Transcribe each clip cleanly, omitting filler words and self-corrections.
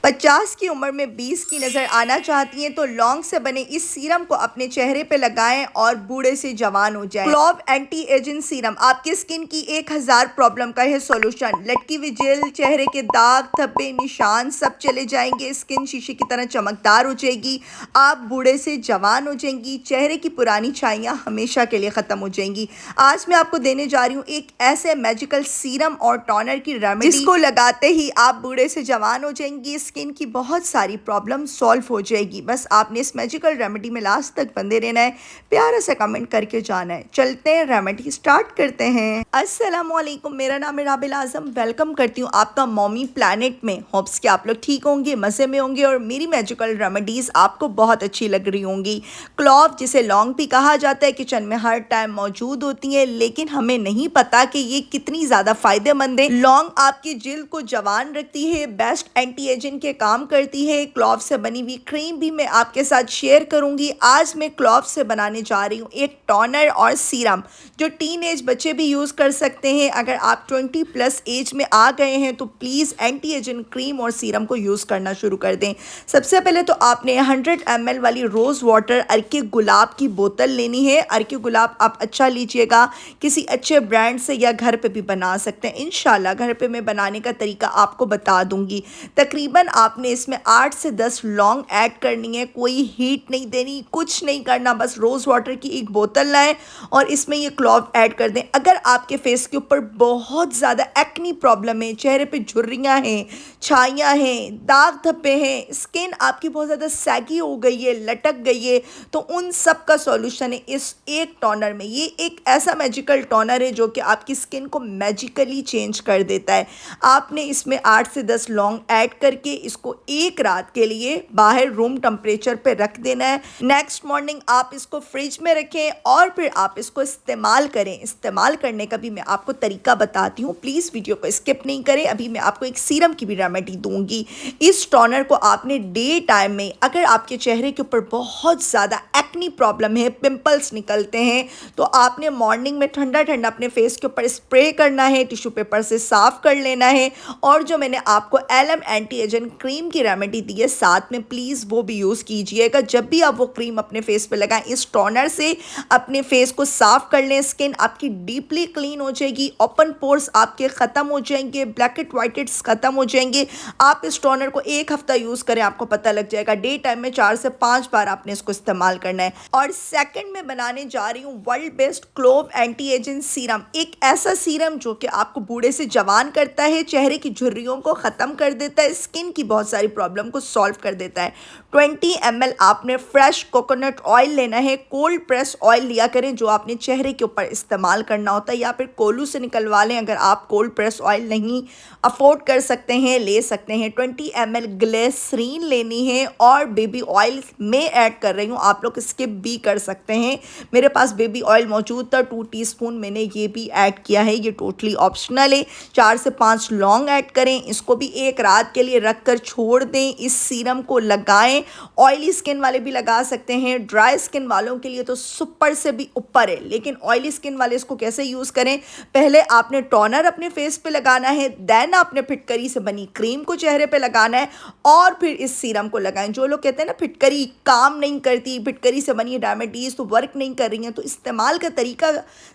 50 की उम्र में 20 की नज़र आना चाहती हैं तो लौंग से बने इस सीरम को अपने चेहरे पे लगाएं और बूढ़े से जवान हो जाएं। क्लोव एंटी एजिंग सीरम आपकी स्किन की 1000 प्रॉब्लम का है सॉल्यूशन। लटकी हुई जेल, चेहरे के दाग, धब्बे, निशान सब चले जाएंगे। स्किन शीशे की तरह चमकदार हो जाएगी। आप बूढ़े से जवान हो जाएंगी। चेहरे की पुरानी छाइयाँ हमेशा के लिए ख़त्म हो जाएंगी। आज मैं आपको देने जा रही हूँ एक ऐसे मैजिकल सीरम और टोनर की रेमेडी जिसको लगाते ही आप बूढ़े से जवान हो जाएंगी। स्किन की बहुत सारी प्रॉब्लम सॉल्व हो जाएगी। बस आपने इस मैजिकल रेमेडी में लास्ट तक बंदे रहना है, प्यारा सा कमेंट करके जाना है। चलते हैं, रेमेडी स्टार्ट करते हैं। अस्सलाम वालेकुम, मेरा नाम है राबिल आजम। वेलकम करती हूँ आपका मॉमी प्लैनेट में। होप्स कि आप लोग ठीक होंगे, मज़े में होंगे और मेरी मैजिकल रेमेडीज़ आपको बहुत अच्छी लग रही होंगी। क्लॉव जिसे लौंग भी कहा जाता है, किचन में हर टाइम मौजूद होती है, लेकिन हमें नहीं पता कि ये कितनी ज़्यादा फायदेमंद है। लौंग आपकी जिल्द को जवान रखती है, बेस्ट एंटी एजिंग के काम करती है। क्लॉव से बनी हुई क्रीम भी मैं आपके साथ शेयर करूंगी। आज मैं क्लॉव से बनाने जा रही हूँ एक टोनर और सीरम जो टीनेज बच्चे भी यूज़ कर सकते हैं। अगर आप 20+ एज में आ गए हैं तो प्लीज़ एंटी एजिंग क्रीम और सीरम को यूज़ करना शुरू कर दें। सबसे पहले तो आपने 100 ml वाली रोज़ वाटर अर्के गुलाब की बोतल लेनी है। अर्के गुलाब आप अच्छा लीजिएगा, किसी अच्छे ब्रांड से, या घर पे भी बना सकते हैं। इंशाल्लाह घर पे मैं बनाने का तरीका आपको बता दूंगी। तकरीबन आपने इसमें 8 से 10 लौंग ऐड करनी है। कोई हीट नहीं देनी, कुछ नहीं करना, बस रोज़ वाटर की एक बोतल लाएं और इसमें ये क्लॉव ऐड कर दें। अगर आपके फेस के ऊपर बहुत ज़्यादा एक्नी प्रॉब्लम है, चेहरे पे झुर्रियाँ हैं, छाइयाँ हैं, दाग धब्बे हैं, स्किन आपकी बहुत ज़्यादा सैगी हो गई है, लटक गई है, तो उन सब का सॉल्यूशन है इस एक टोनर में। ये एक ऐसा मैजिकल टोनर है जो कि आपकी स्किन को मैजिकली चेंज कर देता है। आपने इसमें 8 से 10 लौंग ऐड करके इसको एक रात के लिए बाहर रूम टेम्परेचर पे रख देना है। नेक्स्ट मॉर्निंग आप इसको फ्रिज में रखें और फिर आप इसको इस्तेमाल करें। इस्तेमाल करने का भी मैं आपको तरीका बताती हूँ, प्लीज़ वीडियो को स्किप नहीं करें। अभी मैं आपको एक सीरम की भी रेमेडी दूंगी। इस टोनर को आपने डे टाइम में, अगर आपके चेहरे के ऊपर बहुत ज़्यादा एक्नी प्रॉब्लम है, पिंपल्स निकलते हैं, तो आपने मॉर्निंग में ठंडा ठंडा अपने फेस के ऊपर स्प्रे करना है, टिश्यू पेपर से साफ कर लेना है। और जो मैंने आपको एलम एंटी एजिंग क्रीम की रेमेडी दी है साथ में, प्लीज़ वो भी यूज़ कीजिएगा। जब भी आप वो क्रीम अपने फेस पे लगाएं, इस टोनर से अपने फेस को साफ कर लें। स्किन आपकी डीपली क्लीन हो जाएगी, ओपन पोर्स आपके ख़त्म हो जाएंगे, ब्लैकेट वाइटेड्स ख़त्म हो जाएंगे। आप इस टोनर को एक हफ्ता यूज़ करें, आपको पता लग जाएगा। डे टाइम में 4 से 5 बार आपने इसको इस्तेमाल करना है। और सेकंड में बनाने जा रही हूँ world best clove anti ageing serum. एक ऐसा सीरम जो कि आपको बूढ़े से जवान करता है, चेहरे की झुर्रियों को ख़त्म कर देता है, स्किन की बहुत सारी प्रॉब्लम को सॉल्व कर देता है। 20 ml आपने फ्रेश कोकोनट ऑयल लेना है। कोल्ड प्रेस ऑयल लिया करें जो आपने चेहरे के ऊपर इस्तेमाल करना होता है, या फिर कोलू से निकलवा लें। अगर आप कोल्ड प्रेस ऑयल नहीं अफोर्ड कर सकते हैं, ले सकते हैं। 20 ml ग्लिसरीन लेनी है और बेबी ऑयल में ऐड कर रही हूँ, आप लोग स्किप भी कर सकते हैं। मेरे पास बेबी ऑयल मौजूद था, 2 टीस्पून मैंने ये भी ऐड किया है, ये टोटली ऑप्शनल है। 4 से 5 लौंग ऐड करें, इसको भी एक रात के लिए रख कर छोड़ दें। इस सीरम को लगाएं। ऑयली स्किन वाले भी लगा सकते हैं, ड्राई स्किन वालों के लिए तो सुपर से भी ऊपर है। लेकिन ऑयली स्किन वाले इसको कैसे यूज़ करें, पहले आपने टोनर अपने फेस पे लगाना है, देन आपने फिटकरी से बनी क्रीम को चेहरे पे लगाना है और फिर इस सीरम को लगाएं। जो लोग कहते हैं ना फिटकरी काम नहीं करती, फिटकरी से बनी रेमेडीज़ तो वर्क नहीं कर रही हैं, तो इस्तेमाल का तरीका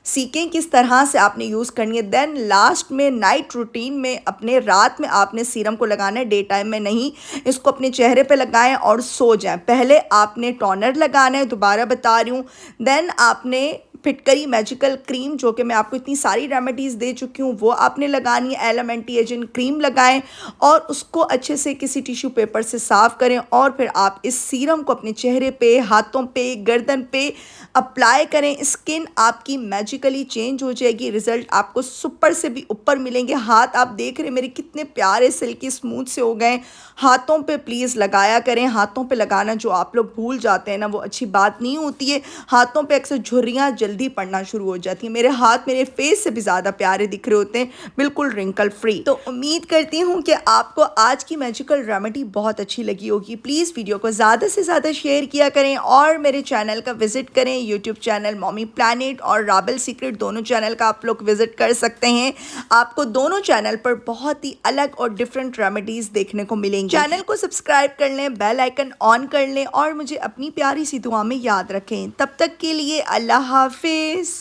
सीखें किस तरह से आपने यूज़ करनी है। देन लास्ट में नाइट रूटीन में अपने रात में आपने सीरम को लगाना है, डे टाइम में नहीं। इसको अपने चेहरे पे लगाएं और सो जाएं। पहले आपने टोनर लगाना है, दोबारा बता रही हूँ। देन आपने फिटकरी मैजिकल क्रीम, जो कि मैं आपको इतनी सारी रेमेडीज़ दे चुकी हूँ, वो आपने लगानी है। एलम एंटी एजिंग क्रीम लगाएं और उसको अच्छे से किसी टिश्यू पेपर से साफ़ करें और फिर आप इस सीरम को अपने चेहरे पे, हाथों पे, गर्दन पे अप्लाई करें। स्किन आपकी मैजिकली चेंज हो जाएगी। रिज़ल्ट आपको सुपर से भी ऊपर मिलेंगे। हाथ आप देख रहे हैं मेरे कितने प्यारे सिल्की स्मूथ से हो गए। हाथों पे प्लीज़ लगाया करें। हाथों पे लगाना जो आप लोग भूल जाते हैं ना, वो अच्छी बात नहीं होती है। हाथों पे अक्सर झुर्रियाँ जल्दी पड़ना शुरू हो जाती है। मेरे हाथ मेरे फेस से भी ज़्यादा प्यारे दिख रहे होते हैं, बिल्कुल रिंकल फ्री। तो उम्मीद करती हूँ कि आपको आज की मैजिकल रेमेडी बहुत अच्छी लगी होगी। प्लीज़ वीडियो को ज़्यादा से ज़्यादा शेयर किया करें और मेरे चैनल का विजिट करें। यूट्यूब चैनल मॉमी प्लैनेट और राबेल सीक्रेट दोनों चैनल का आप लोग विजिट कर सकते हैं। आपको दोनों चैनल पर बहुत ही अलग और डिफरेंट रेमेडीज देखने को मिलेंगी। चैनल को सब्सक्राइब कर लें, बेल आइकन ऑन कर लें और मुझे अपनी प्यारी सी दुआ में याद रखें। तब तक के लिए अल्लाह हाफिज।